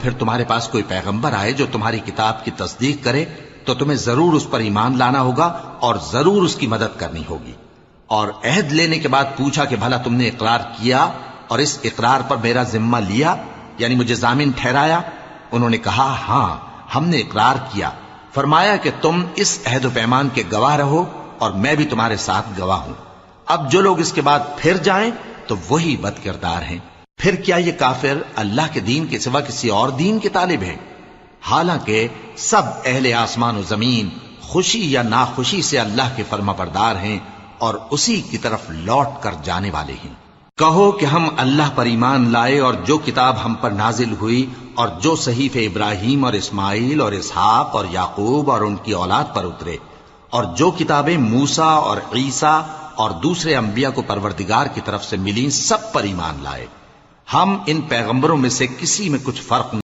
پھر تمہارے پاس کوئی پیغمبر آئے جو تمہاری کتاب کی تصدیق کرے تو تمہیں ضرور اس پر ایمان لانا ہوگا اور ضرور اس کی مدد کرنی ہوگی۔ اور عہد لینے کے بعد پوچھا کہ بھلا تم نے اقرار کیا اور اس اقرار پر میرا ذمہ لیا، یعنی مجھے ضامن ٹھہرایا؟ انہوں نے کہا ہاں ہم نے اقرار کیا۔ فرمایا کہ تم اس عہد و پیمان کے گواہ رہو اور میں بھی تمہارے ساتھ گواہ ہوں۔ اب جو لوگ اس کے بعد پھر جائیں تو وہی بد کردار ہیں۔ پھر کیا یہ کافر اللہ کے دین کے سوا کسی اور دین کے طالب ہیں؟ حالانکہ سب اہل آسمان و زمین خوشی یا ناخوشی سے اللہ کے فرما بردار ہیں اور اسی کی طرف لوٹ کر جانے والے ہیں۔ کہو کہ ہم اللہ پر ایمان لائے اور جو کتاب ہم پر نازل ہوئی اور جو صحیفے ابراہیم اور اسماعیل اور اسحاق اور یعقوب اور ان کی اولاد پر اترے اور جو کتابیں موسیٰ اور عیسیٰ اور دوسرے انبیاء کو پروردگار کی طرف سے ملیں، سب پر ایمان لائے۔ ہم ان پیغمبروں میں سے کسی میں کچھ فرق